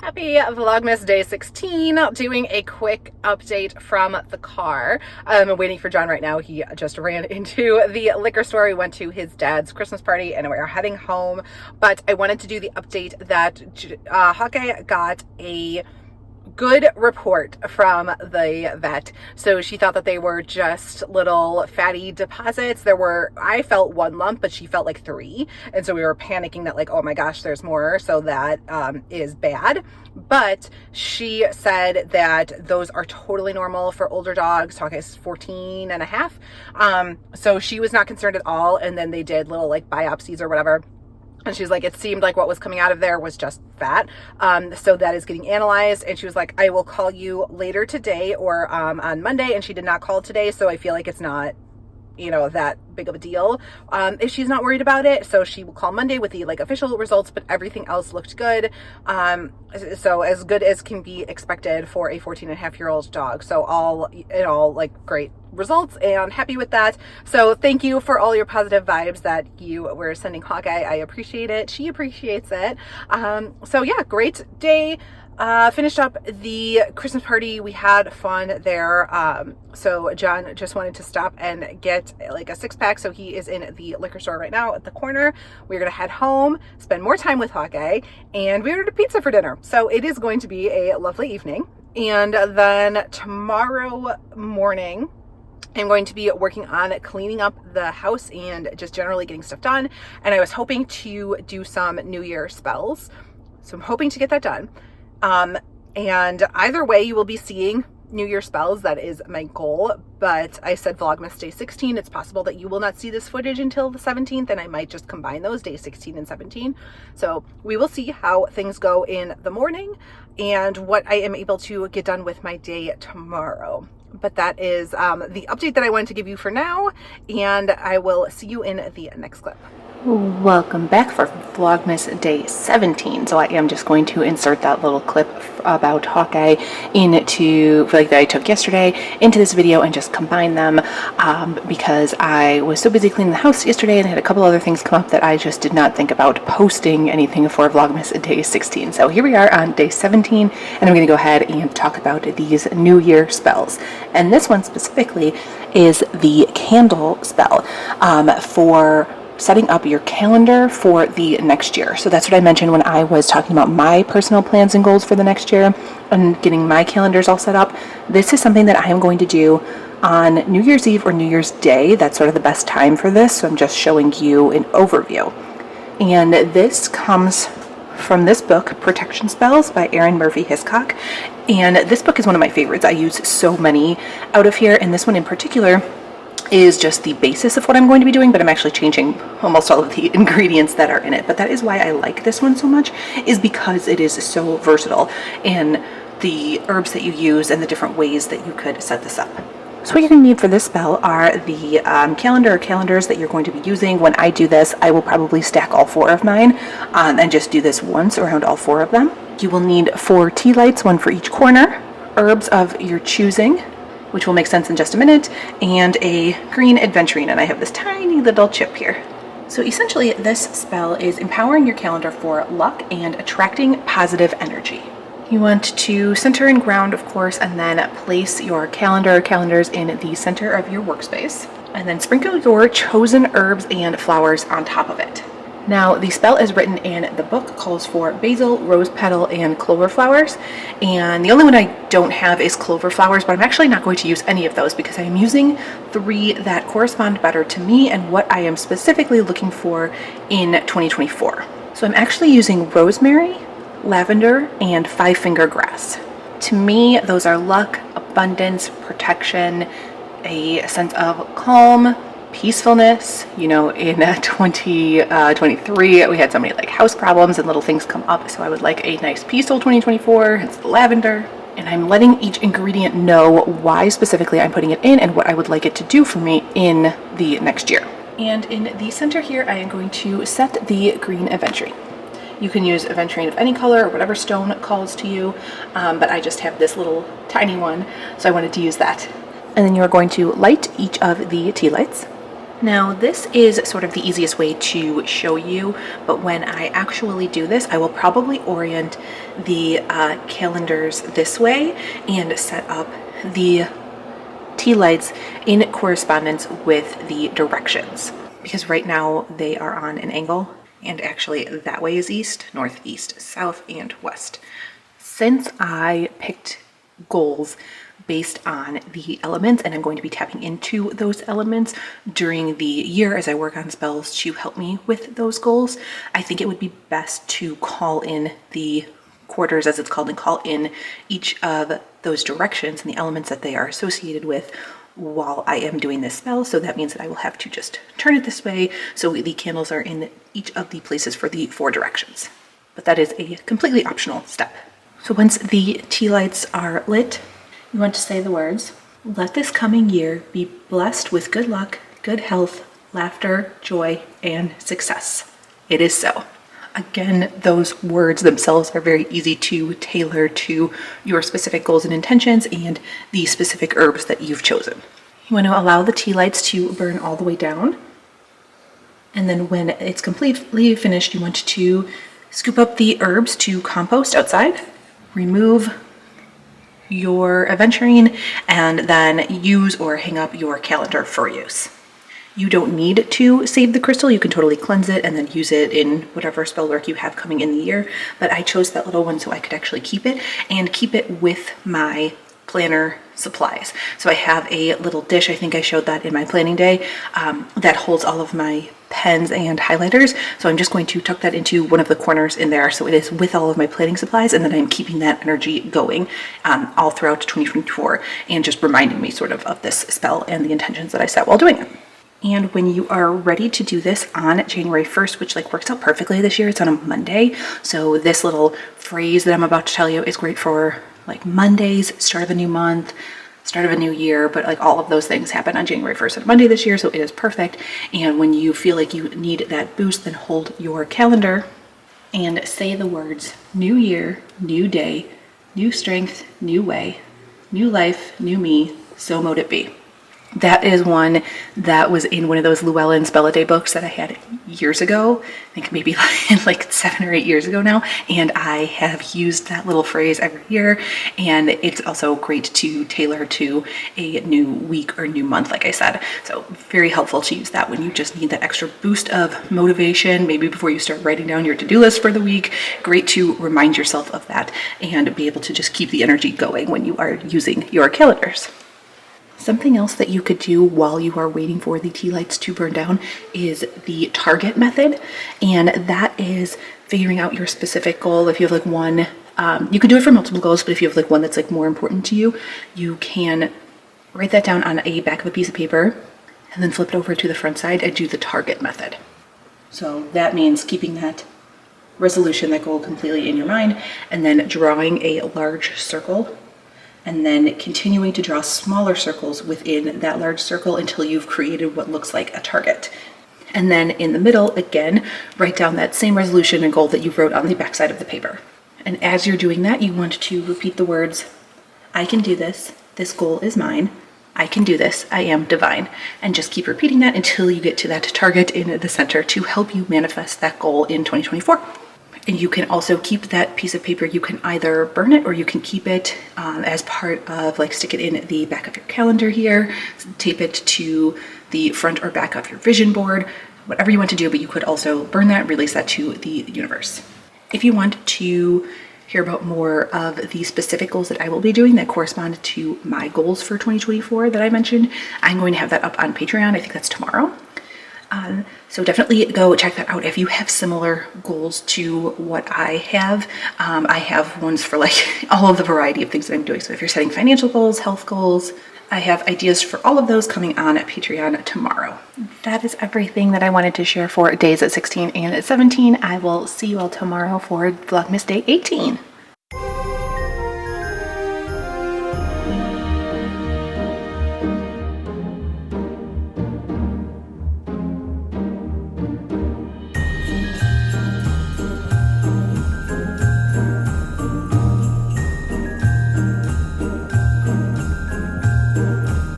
Happy Vlogmas Day 16, doing a quick update from the car. I'm waiting for John right now. He just ran into the liquor store. He went to his dad's Christmas party and we're heading home. But I wanted to do the update that Hawkeye got a good report from the vet. So she thought that they were just little fatty deposits. I felt one lump, but she felt like three. And so we were panicking that like, oh my gosh, there's more. So that is bad. But she said that those are totally normal for older dogs. Hawkeye's 14 and a half. So she was not concerned at all. And then they did little like biopsies or whatever. And she's like, it seemed like what was coming out of there was just fat. So that is getting analyzed. And she was like, I will call you later today or on Monday. And she did not call today. So I feel like it's not, that big of a deal if she's not worried about it. So she will call Monday with the like official results, but everything else looked good. So as good as can be expected for a 14-and-a-half-year-old dog. So all in all, like great results and happy with that. So thank you for all your positive vibes that you were sending Hawkeye. I appreciate it. She appreciates it. So yeah, great day. Finished up the Christmas party. We had fun there. So John just wanted to stop and get like a 6-pack. So he is in the liquor store right now at the corner. We're going to head home, spend more time with Hawkeye, and we ordered a pizza for dinner. So it is going to be a lovely evening. And then tomorrow morning, I'm going to be working on cleaning up the house and just generally getting stuff done. And I was hoping to do some New Year spells. So I'm hoping to get that done. And either way, you will be seeing New Year spells. That is my goal. But I said Vlogmas Day 16. It's possible that you will not see this footage until the 17th, and I might just combine those days 16 and 17. So we will see how things go in the morning and what I am able to get done with my day tomorrow. But that is the update that I wanted to give you for now, and I will see you in the next clip. Welcome back for Vlogmas Day 17. So I am just going to insert that little clip about Hawkeye that I took yesterday into this video and just combine them because I was so busy cleaning the house yesterday and had a couple other things come up that I just did not think about posting anything for Vlogmas Day 16. So here we are on Day 17, and I'm going to go ahead and talk about these New Year spells. And this one specifically is the candle spell for setting up your calendar for the next year. So that's what I mentioned when I was talking about my personal plans and goals for the next year and getting my calendars all set up. This is something that I am going to do on New Year's Eve or New Year's Day. That's sort of the best time for this. So I'm just showing you an overview. And this comes from this book, Protection Spells by Erin Murphy Hiscock. And this book is one of my favorites. I use so many out of here, and this one in particular is just the basis of what I'm going to be doing, but I'm actually changing almost all of the ingredients that are in it. But that is why I like this one so much, is because it is so versatile in the herbs that you use and the different ways that you could set this up. So what you're going to need for this spell are the calendar or calendars that you're going to be using. When I do this, I will probably stack all 4 of mine and just do this once around all 4 of them. You will need 4 tea lights, 1 for each corner, herbs of your choosing, which will make sense in just a minute, and a green adventurine, and I have this tiny little chip here. So essentially, this spell is empowering your calendar for luck and attracting positive energy. You want to center and ground, of course, and then place your calendars in the center of your workspace, and then sprinkle your chosen herbs and flowers on top of it. Now, the spell is written in the book, calls for basil, rose petal, and clover flowers. And the only one I don't have is clover flowers, but I'm actually not going to use any of those because I am using 3 that correspond better to me and what I am specifically looking for in 2024. So I'm actually using rosemary, lavender, and 5-finger grass. To me, those are luck, abundance, protection, a sense of calm, peacefulness. In 2023 we had so many like house problems and little things come up, so I would like a nice peaceful 2024. It's the lavender, and I'm letting each ingredient know why specifically I'm putting it in and what I would like it to do for me in the next year. And in the center here, I am going to set the green aventurine. You can use aventurine of any color or whatever stone calls to you, but I just have this little tiny one, so I wanted to use that. And then you are going to light each of the tea lights. Now this is sort of the easiest way to show you, but when I actually do this, I will probably orient the calendars this way and set up the tea lights in correspondence with the directions. Because right now they are on an angle, and actually that way is east, northeast, south, and west. Since I picked goals based on the elements, and I'm going to be tapping into those elements during the year as I work on spells to help me with those goals, I think it would be best to call in the quarters, as it's called, and call in each of those directions and the elements that they are associated with while I am doing this spell. So that means that I will have to just turn it this way so the candles are in each of the places for the 4 directions. But that is a completely optional step. So once the tea lights are lit, you want to say the words, "Let this coming year be blessed with good luck, good health, laughter, joy, and success." It is so. Again, those words themselves are very easy to tailor to your specific goals and intentions and the specific herbs that you've chosen. You want to allow the tea lights to burn all the way down. And then when it's completely finished, you want to scoop up the herbs to compost outside, remove your aventurine, and then use or hang up your calendar for use. You don't need to save the crystal. You can totally cleanse it and then use it in whatever spell work you have coming in the year. But I chose that little one so I could actually keep it and keep it with my planner supplies. So I have a little dish, I think I showed that in my planning day, that holds all of my pens and highlighters. So I'm just going to tuck that into one of the corners in there so it is with all of my planning supplies, and then I'm keeping that energy going all throughout 2024 and just reminding me sort of this spell and the intentions that I set while doing it. And when you are ready to do this on January 1st, which like works out perfectly this year, it's on a Monday. So this little phrase that I'm about to tell you is great for like Mondays, start of a new month, start of a new year, but like all of those things happen on January 1st on Monday this year, so it is perfect. And when you feel like you need that boost, then hold your calendar and say the words, "New year, new day, new strength, new way, new life, new me, so mote it be." That is one that was in one of those Llewellyn Spell a Day books that I had years ago. I think maybe like 7 or 8 years ago now. And I have used that little phrase every year. And it's also great to tailor to a new week or new month, like I said. So very helpful to use that when you just need that extra boost of motivation, maybe before you start writing down your to-do list for the week. Great to remind yourself of that and be able to just keep the energy going when you are using your calendars. Something else that you could do while you are waiting for the tea lights to burn down is the target method. And that is figuring out your specific goal. If you have like one, you could do it for multiple goals, but if you have like one that's like more important to you, you can write that down on a back of a piece of paper and then flip it over to the front side and do the target method. So that means keeping that resolution, that goal completely in your mind, and then drawing a large circle, and then continuing to draw smaller circles within that large circle until you've created what looks like a target. And then in the middle, again, write down that same resolution and goal that you wrote on the backside of the paper. And as you're doing that, you want to repeat the words, "I can do this, this goal is mine, I can do this, I am divine." And just keep repeating that until you get to that target in the center to help you manifest that goal in 2024. And you can also keep that piece of paper. You can either burn it or you can keep it as part of, like, stick it in the back of your calendar here, tape it to the front or back of your vision board, whatever you want to do, but you could also burn that, release that to the universe. If you want to hear about more of the specific goals that I will be doing that correspond to my goals for 2024 that I mentioned, I'm going to have that up on Patreon. I think that's tomorrow. So definitely go check that out if you have similar goals to what I have. I have ones for like all of the variety of things that I'm doing. So if you're setting financial goals, health goals, I have ideas for all of those coming on Patreon tomorrow. That is everything that I wanted to share for days 16 and 17. I will see you all tomorrow for Vlogmas Day 18.